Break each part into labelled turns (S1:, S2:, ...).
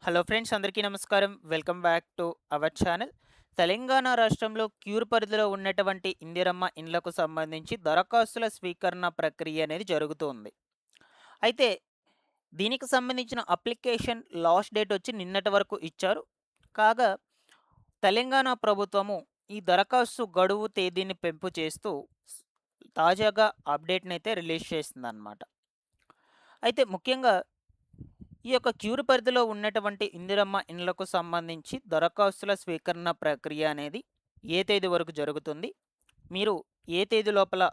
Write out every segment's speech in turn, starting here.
S1: Hello friends, అందరికీ నమస్కారం. Welcome back to our channel. Telangana రాష్ట్రంలో క్యూర్ పరిధిలో ఉన్నటువంటి ఇందిరమ్మ ఇండ్లకు సంబంధించి దరఖాస్తుల స్వీకరణ ప్రక్రియ అనేది జరుగుతుంది. అయితే దీనికి సంబంధించిన అప్లికేషన్ లాస్ట్ డేట్ వచ్చి నిన్నటి వరకు ఇచ్చారు. కాగా తెలంగాణ ప్రభుత్వము ఈ దరఖాస్తు గడువు తేదీని పెంపు చేస్తూ స్- తాజాగా అప్డేట్‌నైతే రిలీజ్ చేసిందనమాట. అయితే ముఖ్యంగా ఈ యొక్క క్యూర్ పరిధిలో ఉన్నటువంటి ఇందిరమ్మ ఇండ్లకు సంబంధించి దరఖాస్తుల స్వీకరణ ప్రక్రియ అనేది ఏ తేదీ వరకు జరుగుతుంది? మీరు ఏ తేదీ లోపల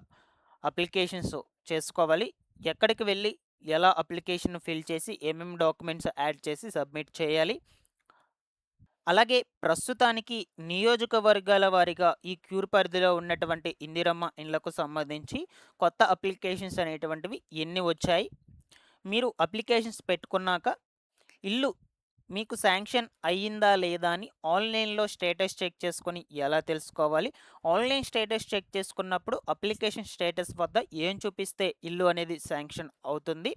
S1: అప్లికేషన్స్ చేసుకోవాలి? ఎక్కడికి వెళ్ళి ఎలా అప్లికేషన్ ఫిల్ చేసి ఏమేమి డాక్యుమెంట్స్ యాడ్ చేసి సబ్మిట్ చేయాలి? అలాగే ప్రస్తుతానికి నియోజకవర్గాల వారీగా ఈ క్యూర్ పరిధిలో ఉన్నటువంటి ఇందిరమ్మ ఇండ్లకు సంబంధించి కొత్త అప్లికేషన్స్ అనేటువంటివి ఎన్ని వచ్చాయి? మీరు అప్లికేషన్స్ పెట్టుకున్నాక ఇల్లు మీకు శాంక్షన్ అయ్యిందా లేదా అని ఆన్లైన్‌లో స్టేటస్ చెక్ చేసుకొని ఎలా తెలుసుకోవాలి? ఆన్‌లైన్ స్టేటస్ చెక్ చేసుకున్నప్పుడు అప్లికేషన్ స్టేటస్ వద్ద ఏం చూపిస్తే ఇల్లు అనేది శాంక్షన్ అవుతుంది?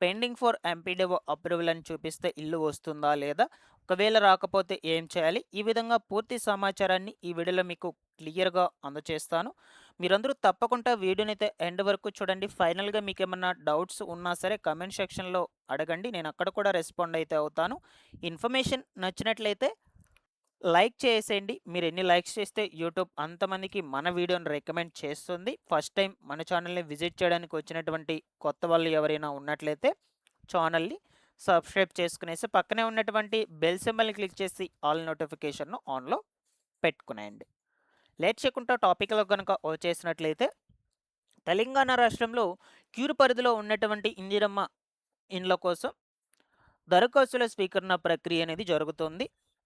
S1: పెండింగ్ ఫర్ ఎంపీడీఓ అప్రూవల్ అని చూపిస్తే ఇల్లు వస్తుందా లేదా? ఒకవేళ రాకపోతే ఏం చేయాలి? ఈ విధంగా పూర్తి సమాచారాన్ని ఈ వీడియోలో మీకు క్లియర్‌గా అందజేస్తాను. మీరందరూ తప్పకుండా వీడియోనైతే ఎండ్ వరకు చూడండి. ఫైనల్‌గా మీకేమన్నా డౌట్స్ ఉన్నా సరే కామెంట్ సెక్షన్‌లో అడగండి. నేను అక్కడ కూడా రెస్పాండ్ అయితే అవుతాను. ఇన్ఫర్మేషన్ నచ్చినట్లయితే లైక్ చేసేయండి. మీరు ఎన్ని లైక్స్ చేస్తే యూట్యూబ్ అంతమందికి మన వీడియోని రికమెండ్ చేస్తుంది. ఫస్ట్ టైం మన ఛానల్‌ని విజిట్ చేయడానికి వచ్చినటువంటి కొత్త వాళ్ళు ఎవరైనా ఉన్నట్లయితే ఛానల్‌ని సబ్స్క్రైబ్ చేసుకునేసి పక్కనే ఉన్నటువంటి బెల్ సింబల్‌ని క్లిక్ చేసి ఆల్ నోటిఫికేషన్‌ను ఆన్‌లో పెట్టుకునేయండి. లేట్ చేయకుండా టాపిక్‌లో గనుక వచ్చేసినట్లయితే తెలంగాణ రాష్ట్రంలో క్యూర్ పరిధిలో ఉన్నటువంటి ఇందిరమ్మ ఇండ్ల కోసం దరఖాస్తుల స్వీకరణ ప్రక్రియ అనేది జరుగుతుంది.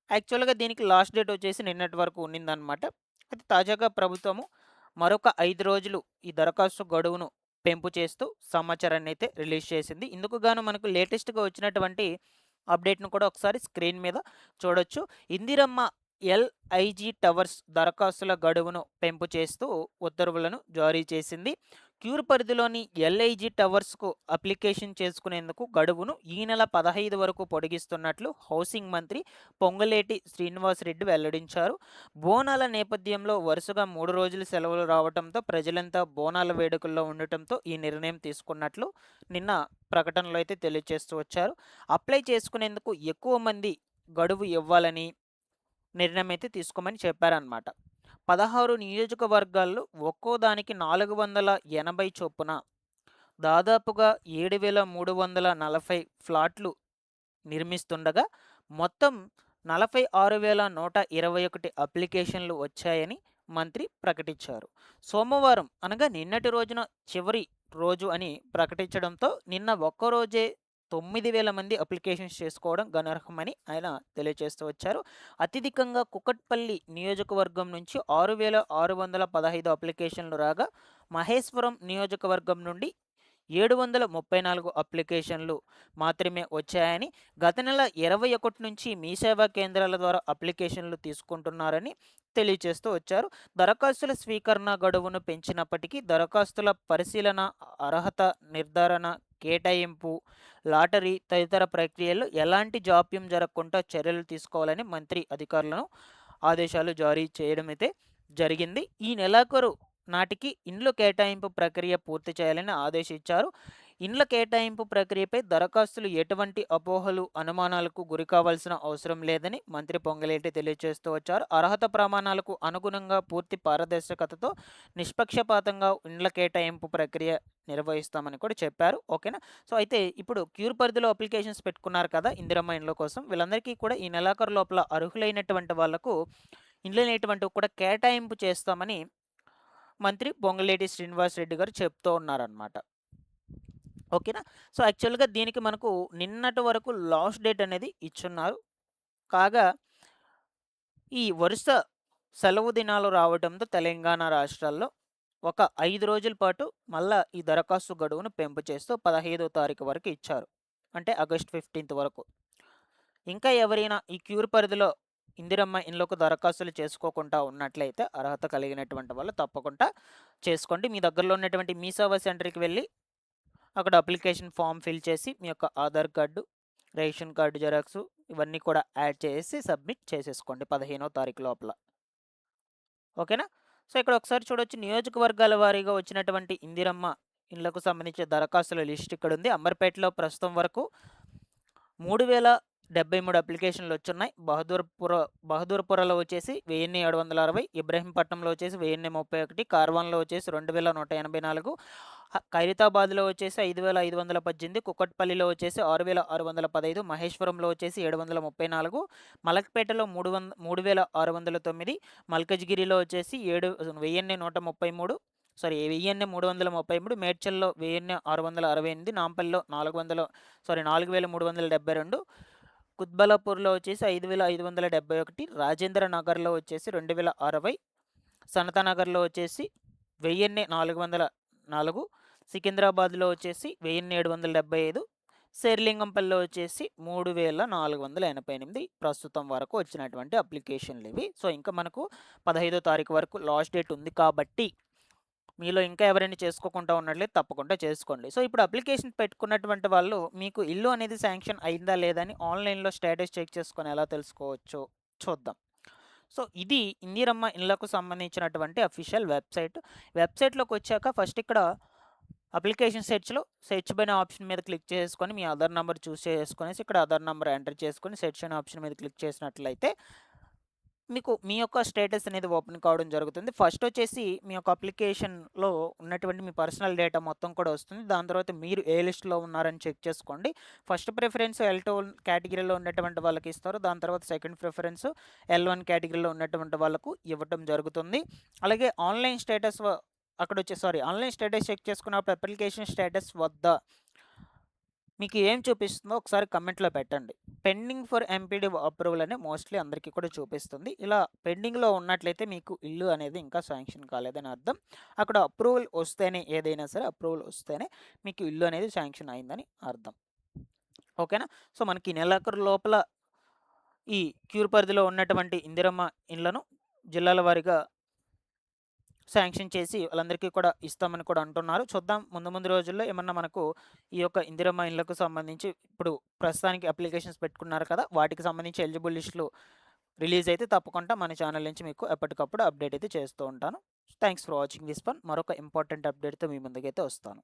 S1: యాక్చువల్‌గా దీనికి లాస్ట్ డేట్ వచ్చేసి నిన్నటి వరకు ఉండిందనమాట. అయితే తాజాగా ప్రభుత్వము మరొక 5 రోజులు ఈ దరఖాస్తు గడువును పెంపు చేస్తూ సమాచారాన్ని అయితే రిలీజ్ చేసింది. ఇందుకు గాను మనకు లేటెస్ట్‌గా వచ్చినటువంటి అప్డేట్‌ను కూడా ఒకసారి స్క్రీన్ మీద చూడొచ్చు. ఇందిరమ్మ ఎల్ఐజీ టవర్స్ దరఖాస్తుల గడువును పెంపు చేస్తూ ఉత్తర్వులను జారీ చేసింది. క్యూర్ పరిధిలోని ఎల్ఐజీ టవర్స్‌కు అప్లికేషన్ చేసుకునేందుకు గడువును ఈ నెల 15 వరకు పొడిగిస్తున్నట్లు హౌసింగ్ మంత్రి పొంగులేటి శ్రీనివాసరెడ్డి వెల్లడించారు. బోనాల నేపథ్యంలో వరుసగా 3 రోజులు సెలవులు రావడంతో ప్రజలంతా బోనాల వేడుకల్లో ఉండటంతో ఈ నిర్ణయం తీసుకున్నట్లు నిన్న ప్రకటనలో అయితే తెలియజేస్తూ వచ్చారు. అప్లై చేసుకునేందుకు ఎక్కువ మంది గడువు ఇవ్వాలని నిర్ణయం అయితే తీసుకోమని చెప్పారనమాట. 16 నియోజకవర్గాల్లో ఒక్కో దానికి 480 చొప్పున దాదాపుగా 7,340 ఫ్లాట్లు నిర్మిస్తుండగా మొత్తం 46,121 అప్లికేషన్లు వచ్చాయని మంత్రి ప్రకటించారు. సోమవారం అనగా నిన్నటి రోజున చివరి రోజు అని ప్రకటించడంతో నిన్న ఒక్కరోజే 9,000 మంది అప్లికేషన్స్ చేసుకోవడం గణార్హమని ఆయన తెలియజేస్తూ వచ్చారు. అత్యధికంగా కుకట్పల్లి నియోజకవర్గం నుంచి 6,615 అప్లికేషన్లు రాగా మహేశ్వరం నియోజకవర్గం నుండి 734 అప్లికేషన్లు మాత్రమే వచ్చాయని, గత నెల 21 నుంచి మీ సేవా కేంద్రాల ద్వారా అప్లికేషన్లు తీసుకుంటున్నారని తెలియజేస్తూ వచ్చారు. దరఖాస్తుల స్వీకరణ గడువును పెంచినప్పటికీ దరఖాస్తుల పరిశీలన, అర్హత నిర్ధారణ, కేటాయింపు, లాటరీ తదితర ప్రక్రియల్లో ఎలాంటి జాప్యం జరగకుండా చర్యలు తీసుకోవాలని మంత్రి అధికారులను ఆదేశాలు జారీ చేయడం అయితే జరిగింది. ఈ నెలాఖరు నాటికి ఇండ్ల కేటాయింపు ప్రక్రియ పూర్తి చేయాలని ఆదేశించారు. ఇండ్ల కేటాయింపు ప్రక్రియపై దరఖాస్తులు ఎటువంటి అపోహలు, అనుమానాలకు గురికావాల్సిన అవసరం లేదని మంత్రి పొంగులేటి తెలియజేస్తూ వచ్చారు. అర్హత ప్రమాణాలకు అనుగుణంగా పూర్తి పారదర్శకతతో నిష్పక్షపాతంగా ఇండ్ల కేటాయింపు ప్రక్రియ నిర్వహిస్తామని కూడా చెప్పారు. ఓకేనా. సో అయితే ఇప్పుడు క్యూర్ పరిధిలో అప్లికేషన్స్ పెట్టుకున్నారు కదా ఇందిరమ్మ ఇండ్ల కోసం, వీళ్ళందరికీ కూడా ఈ నెలాఖరు లోపల అర్హులైనటువంటి వాళ్లకు ఇండ్లు అనేటువంటివి కూడా కేటాయింపు చేస్తామని మంత్రి పొంగులేటి శ్రీనివాసరెడ్డి గారు చెప్తూ ఉన్నారనమాట. ఓకేనా. సో యాక్చువల్గా దీనికి మనకు నిన్నటి వరకు లాస్ట్ డేట్ అనేది ఇచ్చున్నారు. కాగా ఈ వరుస సెలవు దినాలు రావడంతో తెలంగాణ రాష్ట్రాల్లో ఒక 5 రోజుల పాటు మళ్ళా ఈ దరఖాస్తు గడువును పెంపు చేస్తూ 15వ తారీఖు వరకు ఇచ్చారు. అంటే ఆగస్ట్ 15 వరకు. ఇంకా ఎవరైనా ఈ క్యూర్ పరిధిలో ఇందిరమ్మ ఇండ్లకు దరఖాస్తులు చేసుకోకుండా ఉన్నట్లయితే అర్హత కలిగినటువంటి వాళ్ళు తప్పకుండా చేసుకోండి. మీ దగ్గరలో ఉన్నటువంటి మీ సేవా సెంటర్‌కి వెళ్ళి అక్కడ అప్లికేషన్ ఫామ్ ఫిల్ చేసి మీ యొక్క Aadhaar card, ration card xerox ఇవన్నీ కూడా యాడ్ చేసి సబ్మిట్ చేసేసుకోండి 15వ తారీఖు లోపల. ఓకేనా? సో, ఇక్కడ ఒకసారి చూడొచ్చు నియోజకవర్గాల వారీగా వచ్చినటువంటి ఇందిరమ్మ ఇండ్లకు సంబంధించిన దరఖాస్తుల లిస్ట్ ఇక్కడుంది. అంబర్పేటలో ప్రస్తుతం వరకు 3073 అప్లికేషన్లు వచ్చున్నాయి. బహదూర్పురలో వచ్చేసి 1760, ఇబ్రహీంపట్నంలో వచ్చేసి 1031, కార్వాన్లో వచ్చేసి 2184, ఖైరతాబాద్లో వచ్చేసి 5518, కుకట్పల్లిలో వచ్చేసి 6615, మహేశ్వరంలో వచ్చేసి 734, మలక్పేటలో 3609, మల్కజ్గిరిలో వచ్చేసి 1133, 1333, మేడ్చల్లో 1668, నాంపల్లిలో 4372, కుత్బలాపూర్లో వచ్చేసి 5571, రాజేంద్ర నగర్లో వచ్చేసి 2060, సనతనగర్లో వచ్చేసి 1404, సికింద్రాబాద్లో వచ్చేసి 1775, శేర్లింగంపల్లిలో వచ్చేసి 3488 ప్రస్తుతం వరకు వచ్చినటువంటి అప్లికేషన్లు ఇవి. సో, ఇంకా మనకు 15వ తారీఖు వరకు లాస్ట్ డేట్ ఉంది కాబట్టి మీలో ఇంకా ఎవరైనా చేసుకోకుండా ఉన్నట్లయితే తప్పకుండా చేసుకోండి. సో, ఇప్పుడు అప్లికేషన్ పెట్టుకున్నటువంటి వాళ్ళు మీకు ఇల్లు అనేది శాంక్షన్ అయిందా లేదా అని ఆన్లైన్‌లో స్టేటస్ చెక్ చేసుకొని ఎలా తెలుసుకోవచ్చో చూద్దాం. సో, ఇది ఇందిరమ్మ ఇళ్ళకు సంబంధించినటువంటి అఫీషియల్ వెబ్సైట్. వెబ్సైట్‌లోకి వచ్చాక ఫస్ట్ ఇక్కడ అప్లికేషన్ సెర్చ్ బై ఆప్షన్ మీద క్లిక్ చేసుకొని మీ ఆధార్ నెంబర్ చూస్ చేసుకొనేసి ఇక్కడ ఆధార్ నెంబర్ ఎంటర్ చేసుకొని సెర్చ్ అనే ఆప్షన్ మీద క్లిక్ చేసినట్లయితే మీకు మీ యొక్క స్టేటస్ అనేది ఓపెన్ కావడం జరుగుతుంది. ఫస్ట్ వచ్చేసి మీ యొక్క అప్లికేషన్‌లో ఉన్నటువంటి మీ పర్సనల్ డేటా మొత్తం కూడా వస్తుంది. దాని తర్వాత మీరు ఏ లిస్ట్‌లో ఉన్నారని చెక్ చేసుకోండి. ఫస్ట్ ప్రిఫరెన్స్ L2 కేటగిరీలో ఉన్నటువంటి వాళ్ళకి ఇస్తారు. దాని తర్వాత సెకండ్ ప్రిఫరెన్స్ L1 కేటగిరీలో ఉన్నటువంటి వాళ్ళకు ఇవ్వటం జరుగుతుంది. అలాగే online status online status check చేసుకున్నప్పుడు అప్లికేషన్ స్టేటస్ వద్ద మీకు ఏం చూపిస్తుందో ఒకసారి కమెంట్లో పెట్టండి. పెండింగ్ ఫర్ ఎంపీడీ అప్రూవల్ అని మోస్ట్లీ అందరికీ కూడా చూపిస్తుంది. ఇలా పెండింగ్లో ఉన్నట్లయితే మీకు ఇల్లు అనేది ఇంకా శాంక్షన్ కాలేదని అర్థం. అక్కడ అప్రూవల్ వస్తేనే ఏదైనా సరే అప్రూవల్ వస్తేనే మీకు ఇల్లు అనేది శాంక్షన్ అయిందని అర్థం. ఓకేనా? సో, మనకి నెలాఖరు లోపల ఈ క్యూర్ పరిధిలో ఉన్నటువంటి ఇందిరమ్మ ఇండ్లను జిల్లాల వారీగా శాంక్షన్ చేసి వాళ్ళందరికీ కూడా ఇస్తామని కూడా అంటున్నారు. చూద్దాం ముందు రోజుల్లో ఏమన్నా మనకు ఈ యొక్క ఇందిరమ్మ ఇళ్ళకు సంబంధించి ఇప్పుడు ప్రస్తుతానికి అప్లికేషన్స్ పెట్టుకున్నారు కదా! వాటికి సంబంధించి ఎలిజిబుల్ లిస్టులు రిలీజ్ అయితే తప్పకుండా మన ఛానల్ నుంచి మీకు ఎప్పటికప్పుడు అప్డేట్ అయితే చేస్తూ ఉంటాను. Thanks for watching this one. మరొక ఇంపార్టెంట్ అప్డేట్‌తో మీ ముందుకైతే వస్తాను.